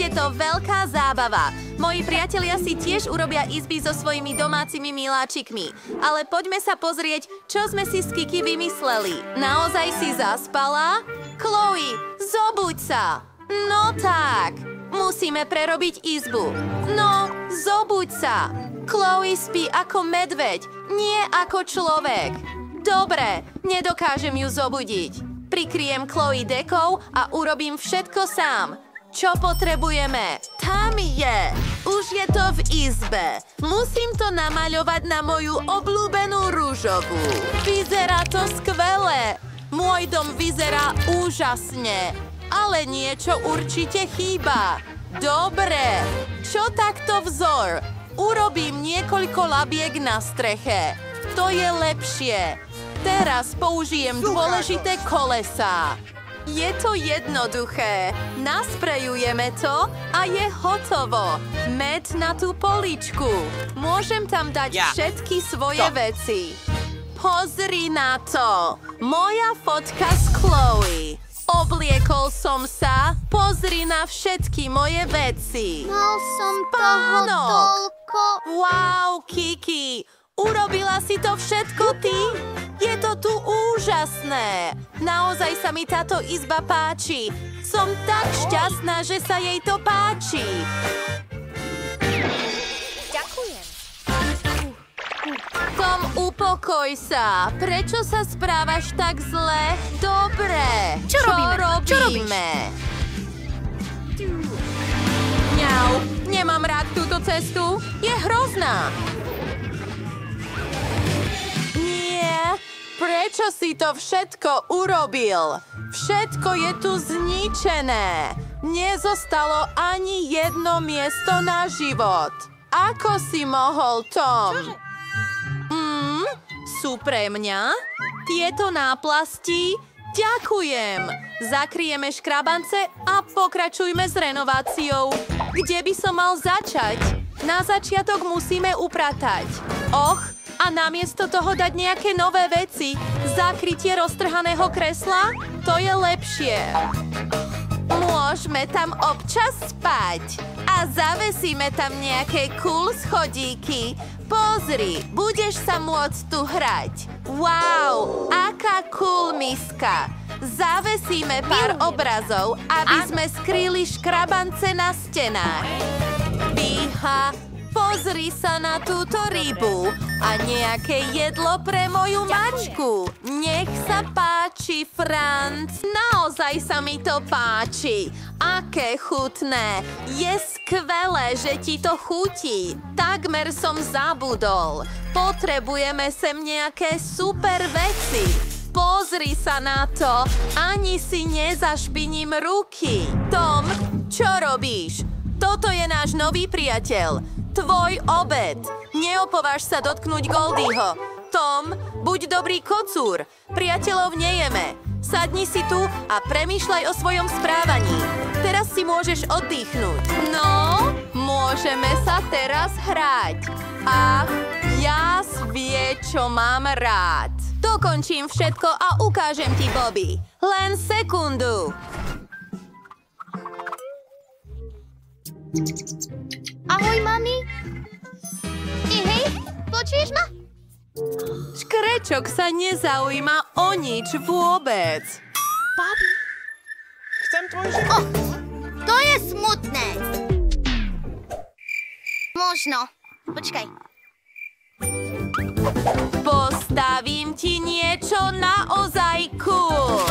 Je to veľká zábava. Moji priatelia si tiež urobia izby so svojimi domácimi miláčikmi. Ale poďme sa pozrieť, čo sme si s Kiki vymysleli. Naozaj si zaspala? Chloe, zobuď sa! No tak, musíme prerobiť izbu. No, zobuď sa! Chloe spí ako medveď, nie ako človek. Dobre, nedokážem ju zobudiť. Prikryjem Chloe dekou a urobím všetko sám. Čo potrebujeme? Tam je! Už je to v izbe. Musím to namaľovať na moju obľúbenú rúžovú. Vyzerá to skvele. Môj dom vyzerá úžasne. Ale niečo určite chýba. Dobre. Čo takto vzor? Urobím niekoľko labiek na streche. To je lepšie. Teraz použijem dôležité kolesá. Je to jednoduché. Nasprejujeme to a je hotovo. Med na tú poličku. Môžem tam dať všetky svoje veci. Pozri na to. Moja fotka s Chloe. Obliekol som sa. Pozri na všetky moje veci. Mal som toho toľko. Wow, Kiki. Urobila si to všetko ty? Je to tu úžasné. Naozaj sa mi táto izba páči. Som tak šťastná, že sa jej to páči. Ďakujem. Tom, upokoj sa. Prečo sa správaš tak zle? Dobre. Čo robíme? Mňau, nemám rád túto cestu. Je hrozná. Prečo si to všetko urobil? Všetko je tu zničené. Nezostalo ani jedno miesto na život. Ako si mohol, Tom? Sú pre mňa? Tieto náplasti? Ďakujem. Zakryjeme škrabance a pokračujme s renováciou. Kde by som mal začať? Na začiatok musíme upratať. A namiesto toho dať nejaké nové veci. Zakrytie roztrhaného kresla? To je lepšie. Môžeme tam občas spať. A zavesíme tam nejaké cool schodíky. Pozri, budeš sa môcť tu hrať. Wow, aká cool miska. Zavesíme pár obrazov, aby sme skrýli škrabance na stenách. Bíha. Pozri sa na túto rybu a nejaké jedlo pre moju mačku. Nech sa páči, Franc. Naozaj sa mi to páči. Aké chutné. Je skvelé, že ti to chutí. Takmer som zabudol. Potrebujeme sem nejaké super veci. Pozri sa na to. Ani si nezašpiním ruky. Tom, čo robíš? Toto je náš nový priateľ. Tvoj obed. Neopováž sa dotknúť Goldieho. Tom, buď dobrý kocúr. Priateľov nejeme. Sadni si tu a premýšľaj o svojom správaní. Teraz si môžeš oddychnúť. No, môžeme sa teraz hrať. Ach, Jas vie, čo mám rád. Dokončím všetko a ukážem ti, Bobby. Len sekundu. Ahoj, mami. Hej, počuješ ma? Škrečok sa nezaujíma o nič vôbec. Bobby. Chcem tvoj život. To je smutné. Možno. Počkaj. Postavím ti niečo naozaj cool.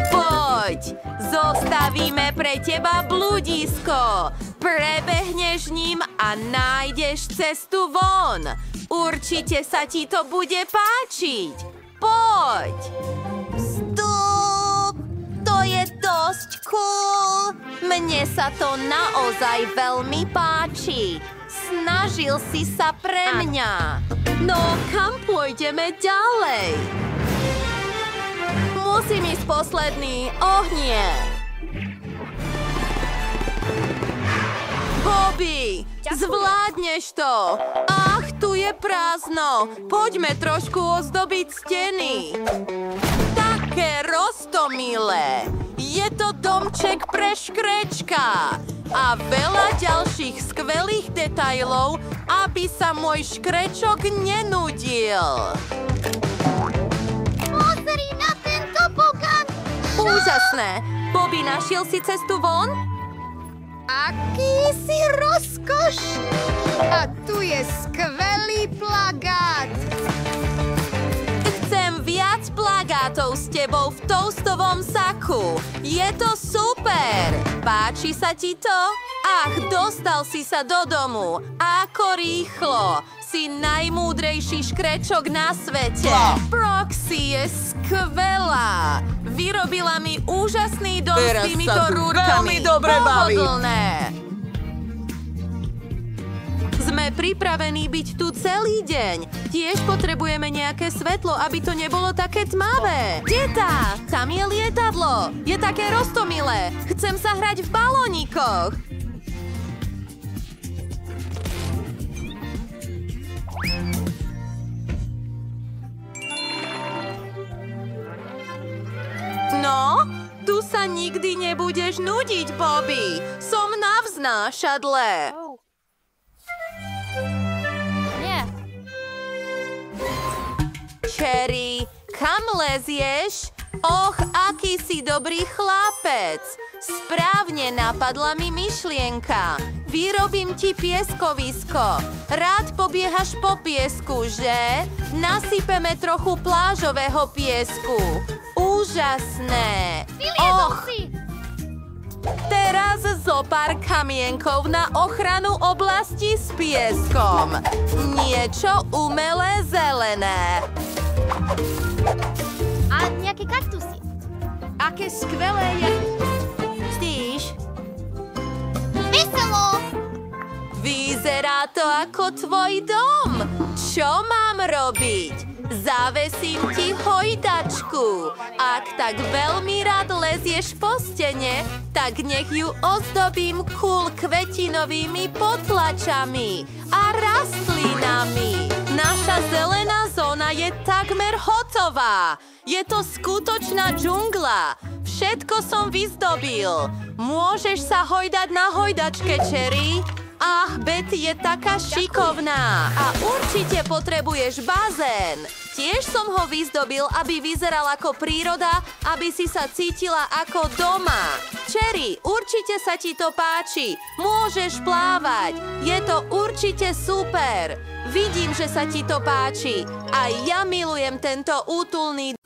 Poď, zostavíme pre teba bludisko. Prebehneš ním a nájdeš cestu von. Určite sa ti to bude páčiť. Poď. Vstup. To je dosť cool. Mne sa to naozaj veľmi páči. Snažil si sa pre mňa. No, kam pôjdeme ďalej? Musím ísť posledný. Nie. Bobby, zvládneš to. Ach, tu je prázdno. Poďme trošku ozdobiť steny. Také roztomilé. Je to domček pre škrečka. a veľa ďalších skvelých detailov, aby sa môj škrečok nenudil. Pozri na ten tobogán! Úžasné! Bobby, našiel si cestu von? Aký si rozkoš! A tu je skvelý plagát! Chcem viac plagátov s tebou v toastovom saku. Je to super! Páči sa ti to? Ach, dostal si sa do domu. Ako rýchlo! Si najmúdrejší škrečok na svete. Proxy je skvelá. Vyrobila mi úžasný dom s týmito rúrkami. Veľmi dobre baví. Pohodlné. Sme pripravení byť tu celý deň. Tiež potrebujeme nejaké svetlo, aby to nebolo také tmavé. Teta, tam je lietadlo. Je také roztomilé. Chcem sa hrať v balónikoch. No, tu sa nikdy nebudeš nudiť, Bobby. Som na vznášadle. Nie. Cherry, kam lezieš? Och, aký si dobrý chlapec. Správne napadla mi myšlienka. Vyrobím ti pieskovisko. Rád pobiehaš po piesku, že? Nasypeme trochu plážového piesku. Úžasné. Vyliezol si! Teraz zo pár kamienkov na ochranu oblasti s pieskom. Niečo umelé zelené. A nejaké kaktusy. Aké skvelé je... Stíš? Veselo! Vyzerá to ako tvoj dom. Čo mám robiť? Zavesím ti hojdačku. Ak tak veľmi rád lezieš po stene, tak nech ju ozdobím cool kvetinovými potlačami a rastlinami. Naša zelená zóna je takmer hotová. Je to skutočná džungla. Všetko som vyzdobil. Môžeš sa hojdať na hojdačke, Cherry. Ach, Betty je taká šikovná a určite potrebuješ bazén. Tiež som ho vyzdobil, aby vyzeral ako príroda, aby si sa cítila ako doma. Cherry, určite sa ti to páči. Môžeš plávať. Je to určite super. Vidím, že sa ti to páči. A ja milujem tento útulný...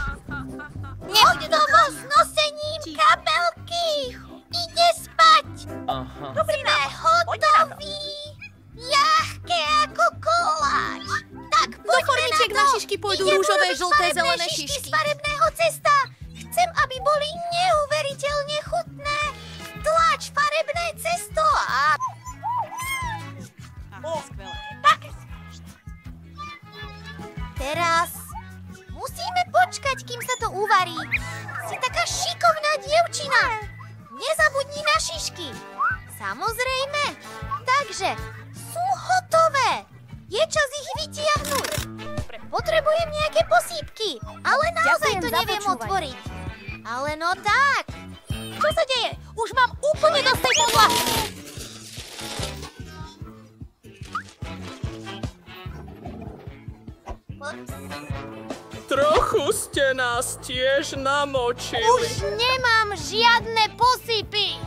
Nehodovo s nosením kabelky! Ide spať! Aha. Sme hotoví! Ľahké ako koláč! Tak poďme na to! na šišky pôjdu Idem rúžové, urobiť žlté, farebné zelené šišky šišky. z farebného cesta! Chcem, aby boli neuveriteľne chutné! Tlač farebné cesto a... Teraz musíme počkať, kým sa to uvarí. Si taká šikovná dievčina. Nezabudni na šišky. Samozrejme. Takže sú hotové. Je čas ich vytiahnuť. Potrebujem nejaké posýpky, ale naozaj to neviem otvoriť. Ale no tak. Čo sa deje? Už mám úplne dosť tej podlahy. Trochu ste nás tiež namočili. Už nemám žiadne posypy.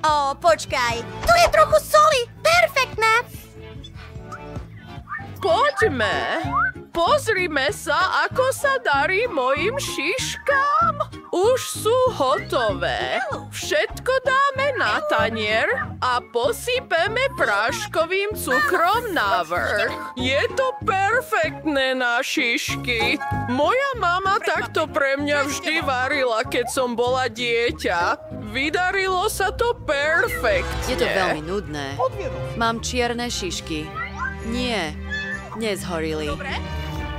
Ó, počkaj. Tu je trochu soli. Perfektné. Poďme. Pozrime sa, ako sa darí mojim šiškám. Už sú hotové. Všetko dáme na tanier a posypeme práškovým cukrom na vrch. Je to perfektné na šišky. Moja mama takto pre mňa vždy varila, keď som bola dieťa. Vydarilo sa to perfektne. Je to veľmi nudné. Mám čierne šišky. Nie, nezhorili.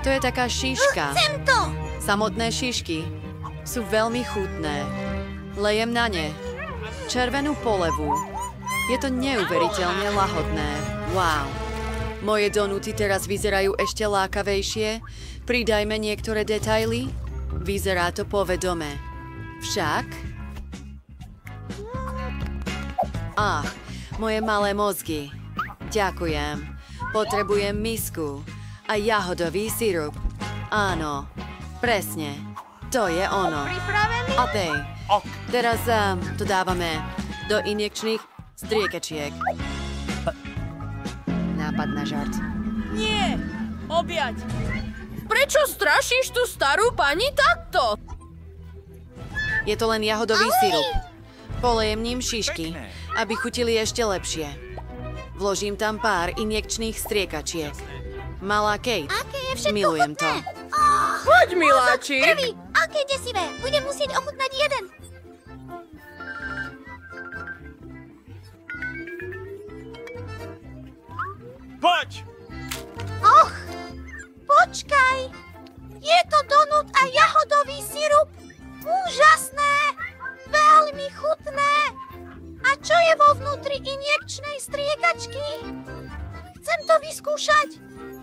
To je taká šiška. Chcem to. Samotné šišky sú veľmi chutné. Lejem na ne červenú polevu. Je to neuveriteľne lahodné. Wow. Moje donuty teraz vyzerajú ešte lákavejšie. Pridajme niektoré detaily. Vyzerá to povedome. Však... Ach, Moje malé mozgy. Ďakujem. Potrebujem misku a jahodový sirup. Áno, presne. To je ono. Pripravený? Okej. Teraz to dávame do injekčných striekačiek. Nápad na žart. Nie! Objať! Prečo strašíš tú starú pani takto? Je to len jahodový sirup. Polejem ním šišky, aby chutili ešte lepšie. Vložím tam pár injekčných striekačiek. Malá Kate, Aké je všetko milujem to. chutné? Oh, Poď, miláčik! prvý, aké desivé. Budem musieť ochutnať jeden. Poď! Och, počkaj. Je to donut a jahodový sirup. Úžasné. Veľmi chutné. A čo je vo vnútri injekčnej striekačky? Chcem to vyskúšať.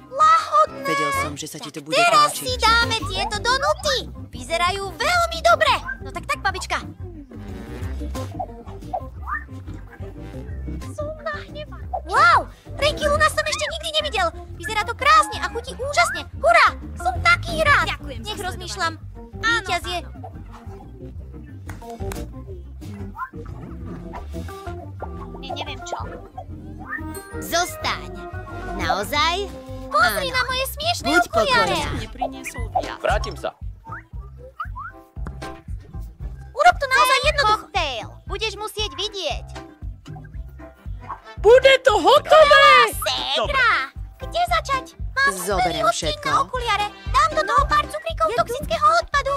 Lahodné. Vedel som, že sa ti to bude Teraz páčiť. si dáme tieto donuty. Vyzerajú veľmi dobre. No tak, babička. Som nahnevaná. Wow, Reiki Luna som ešte nikdy nevidel. Vyzerá to krásne a chutí úžasne. Hurá, som taký rád. Ďakujem za Nech rozmýšľam. Víťaz je... Neviem čo. Zostaň. Naozaj? Pozri na moje smiešné Buď okuliare. pokojná. Vrátim sa. Urob to naozaj jednoducho. Cocktail. Budeš musieť vidieť. Bude to hotové! Ségra! Kde začať? Mám Zoberiem skvelý odtieň všetko. na okuliare. Dám do toho pár cukríkov toxického odpadu.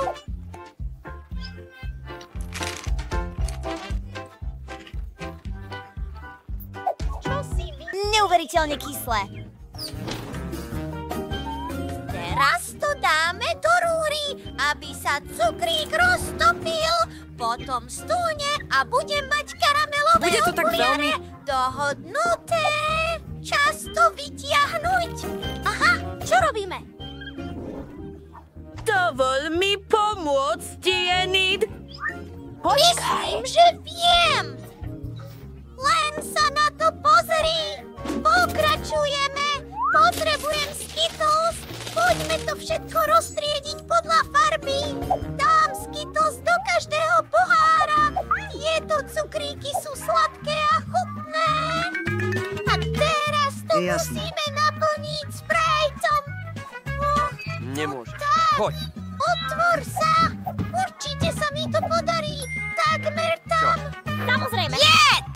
Čo si vy... Neuveriteľne kyslé. Teraz to dáme do rúry, aby sa cukrík roztopil. Potom stúne a budem mať karamelové Bude to tak okuliare dohodnuté. Čas to vytiahnuť. Aha, čo robíme? Dovol mi pomôcť, Enid. Myslím, že viem. Len sa na to pozri. Pokračujeme. Potrebujem Skittles. Poďme to všetko roztriediť podľa farby. Dám Skittles do každého pohára. Tieto cukríky sú sladké a chutné. A teraz to Jasné. musíme naplniť sprejtom. Nemôže. Tak. Poď. Otvor sa! Určite sa mi to podarí! Takmer tam! Samozrejme! Jed!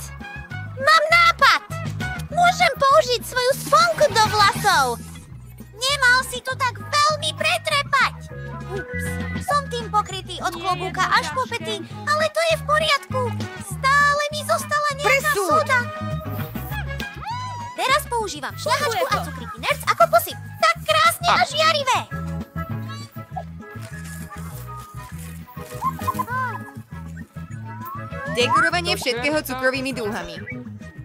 Mám nápad! Môžem použiť svoju sponku do vlasov! Nemal si to tak veľmi pretrepať! Ups, som tým pokrytý od klobúka až po pety, ale to je v poriadku! Stále mi zostala nejaká soda! Teraz používam šľahačku a cukríky nerds ako posyp. Tak krásne a žiarivé! Dekorovanie všetkého cukrovými dúhami.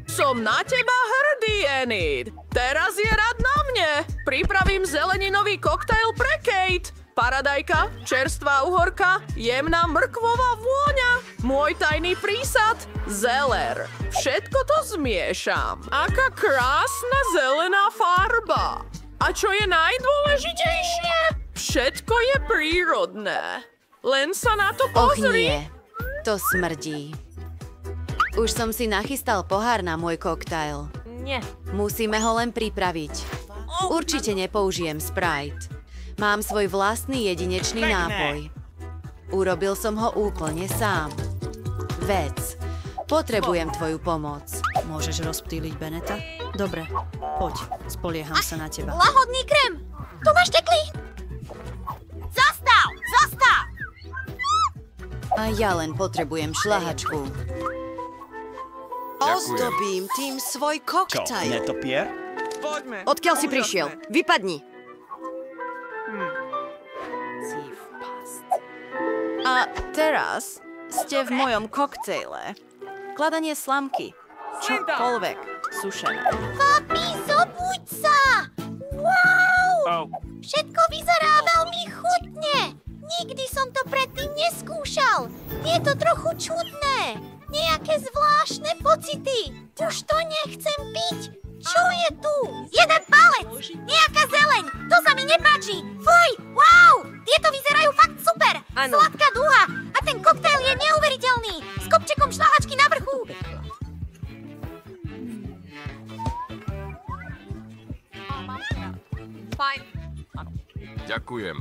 Som na teba hrdý, Enid. Teraz je rad na mne. Pripravím zeleninový koktail pre Kate. Paradajka, čerstvá uhorka, jemná mrkvová vôňa. Môj tajný prísad, zeler. Všetko to zmiešam. Aká krásna zelená farba. A čo je najdôležitejšie? Všetko je prírodné. Len sa na to Och pozri. nie, to smrdí. Už som si nachystal pohár na môj koktail. Nie. Musíme ho len pripraviť. Určite nepoužijem Sprite. Mám svoj vlastný jedinečný nápoj. Urobil som ho úplne sám. Vec, potrebujem tvoju pomoc. Môžeš rozptýliť Beneta? Dobre, poď, spolieham sa na teba. Lahodný krém! Tu máš tekli! Zastav! Zastav! A ja len potrebujem šľahačku. Ozdobím tým svoj Čo, koktajl. netopier? Odkiaľ si prišiel? Vypadni. A teraz ste v mojom koktejle. Kladanie slamky. Čokoľvek. Sušené. Papi, zobuď sa! Wow! Oh. Všetko vyzerá veľmi chutne! Nikdy som to predtým neskúšal. Je to trochu čudné. nejaké zvláštne pocity. Už to nechcem piť. Čo je tu? Jeden palec! Nejaká zeleň! To sa mi nepáči! Fuj! Wow! Tieto vyzerajú fakt super! Áno. Sladká duha! A ten koktail je neuveriteľný! S kopčekom šľahačky na vrchu! Ďakujem.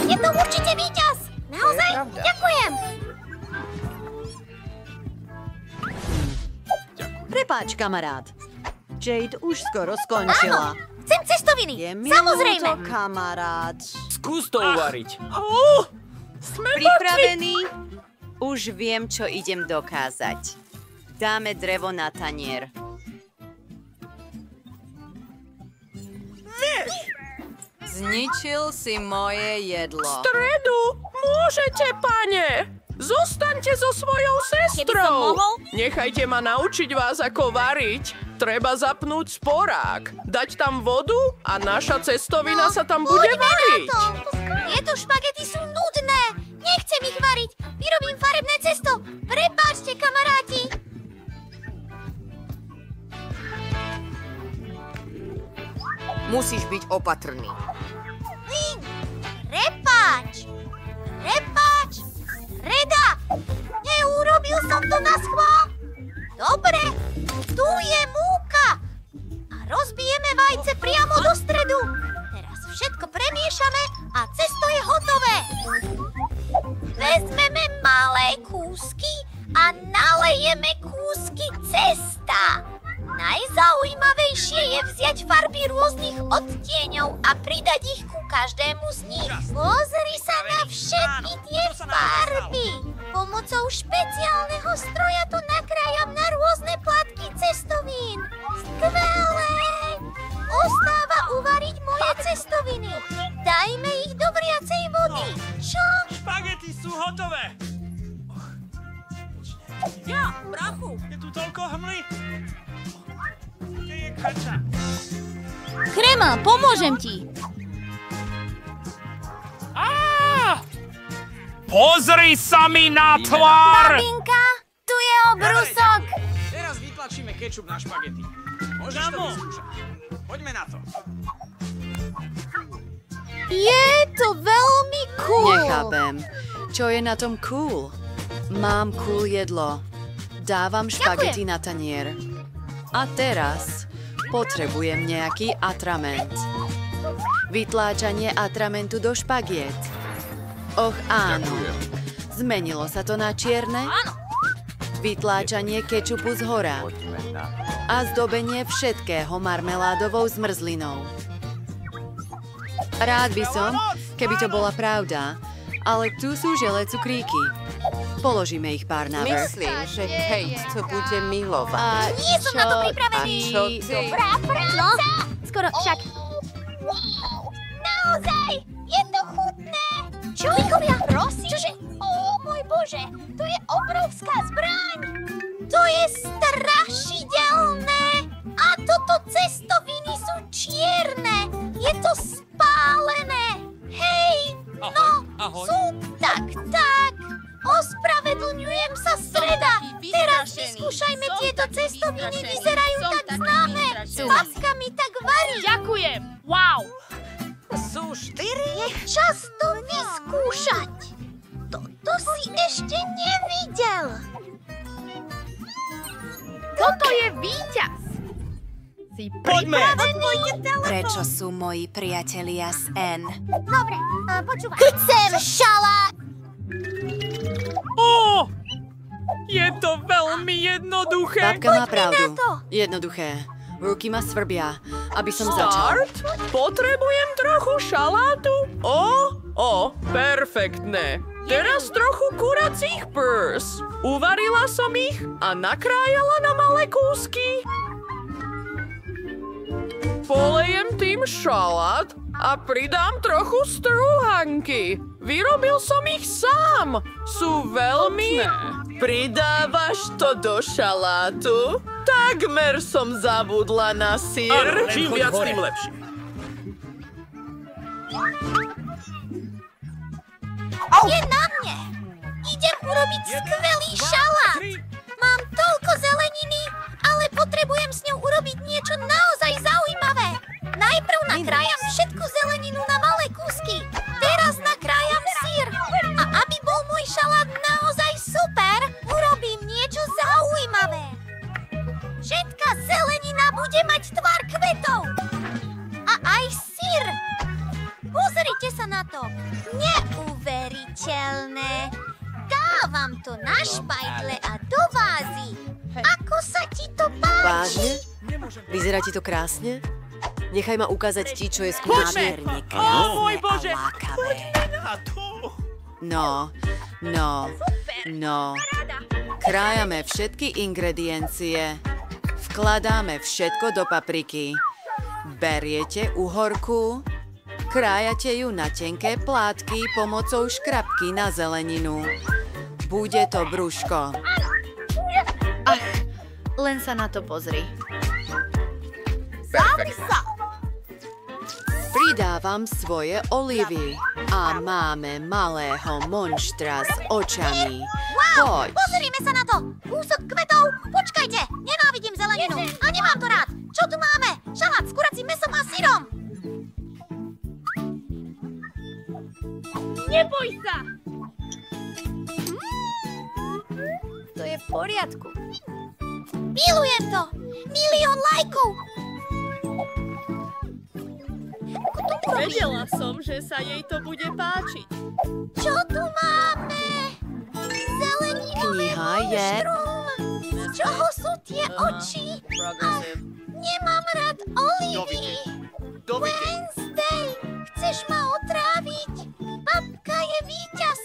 Je to určite víťaz! Naozaj? Ďakujem! Prepáč, kamarát. Jade už skoro skončila. Áno! Chcem cestoviny! Je mi Samozrejme! ľúto, kamarát. Skús to uvariť. Pripravený? Už viem, čo idem dokázať. Dáme drevo na tanier. Zničil si moje jedlo. Stredu, môžete, pane. Zostaňte so svojou sestrou. Nechajte ma naučiť vás, ako variť. Treba zapnúť sporák, dať tam vodu a naša cestovina sa tam bude variť. Tieto špagety sú nudné. Nechcem ich variť. Vyrobím farebné cesto. Prepáčte, kamaráti. Musíš byť opatrný. Prepáč. Prepáč. Reda. Neurobil som to na schvál. Dobre. Tu je múka. A rozbijeme vajce priamo do stredu. Teraz všetko premiešame a cesto je hotové. Vezmeme malé kúsky a nalejeme kúsky cesta. Najzaujímavejšie je vziať farby rôznych odtieňov a pridať ich ku každému z nich. Pozri sa na všetky tie farby. Pomocou špeciálneho stroja to nakrájam na rôzne plátky cestovín. Skvelé! Ostáva uvariť moje cestoviny. Dajme ich do vriacej vody. Čo? Špagety sú hotové. Ja, brachu. Je tu toľko hmly. Kde je kača? Krema, pomôžem ti. Pozri sa mi na tvár! Babinka, tu je obrusok. Teraz vytlačíme kečup na špagety. Môžeš to vyskúšať. Poďme na to. Je to veľmi cool. Nechápem. Čo je na tom cool? Mám cool jedlo. Dávam špagety na tanier. A teraz potrebujem nejaký atrament. Vytláčanie atramentu do špagiet. Och áno. Zmenilo sa to na čierne? Vytláčanie kečupu z hora. A zdobenie všetkého marmeládovou zmrzlinou. Rád by som, keby to bola pravda, ale tu sú želé cukríky. Položíme ich pár na vrch. Myslím, že Kate to bude milovať. A Nie som na to pripravený. A čo ty? Dobrá práca. Skoro však. Wow, naozaj, je to chutné. Čujkovia, prosím. Čože? Môj Bože, to je obrovská zbraň. To je strašidelné. A toto cestoviny sú čierne. Je to spálené. Hej, no, sú tak. Ospravedlňujem sa, Streda. Teraz vyskúšajme tieto cestoviny. Vyzerajú tak známe. Paska mi tak varí. Ďakujem. Wow. Sú 4? Je čas to vyskúšať. Toto si ešte nevidel. Toto je víťaz. Si Poďme. Prečo sú moji priatelia z N? Dobre, počúvaj. Chcem šalát. Je to veľmi jednoduché. Babka má pravdu. na to. Jednoduché. Ruky ma svrbia, aby som začal. Start? Potrebujem trochu šalátu? Perfektné. Teraz trochu kuracích prs. Uvarila som ich a nakrájala na malé kúsky. Polejem tým šalát a pridám trochu strúhanky. Vyrobil som ich sám. Sú veľmi... Pridávaš to do šalátu? Takmer som zabudla na syr. Čím viac, tým lepšie. Je na mne. Idem urobiť skvelý šalát. Mám toľko zeleniny, ale potrebujem s ňou urobiť niečo naozaj zaujímavé. Najprv nakrájam všetku zeleninu na malé kúsky. Teraz nakrájam syr. A aby bol môj šalát naozaj super, urobím niečo zaujímavé. Všetká zelenina bude mať tvar kvetov. A aj syr. Pozrite sa na to. Neuveriteľné. Dávam to na špajdle a do vázy. Ako sa ti to páči? Vážne? Vyzerá ti to krásne? Nechaj ma ukázať ti, čo je skutočne Ó, môj Bože! No. Krájame všetky ingrediencie. Vkladáme všetko do papriky. Beriete uhorku, krájate ju na tenké plátky pomocou škrabky na zeleninu. Bude to brúško. Ach, len sa na to pozri. Pridávam svoje olivy a máme malého monštra s očami. Wow, Poď. pozrime sa na to. Kúsok kvetov. Počkajte, nenávidím zeleninu a nemám to rád. Čo tu máme? Šalát s kuracím mäsom a syrom. Neboj sa! To je v poriadku. Milujem to. 1 000 000 lajkov. Ako to urobím? Vedela som, že sa jej to bude páčiť. Čo tu máme? Zeleninové Kniha je... monštrum. Z čoho sú tie oči? A nemám rád olivy. Wednesday, chceš ma otráviť? Babka je víťaz.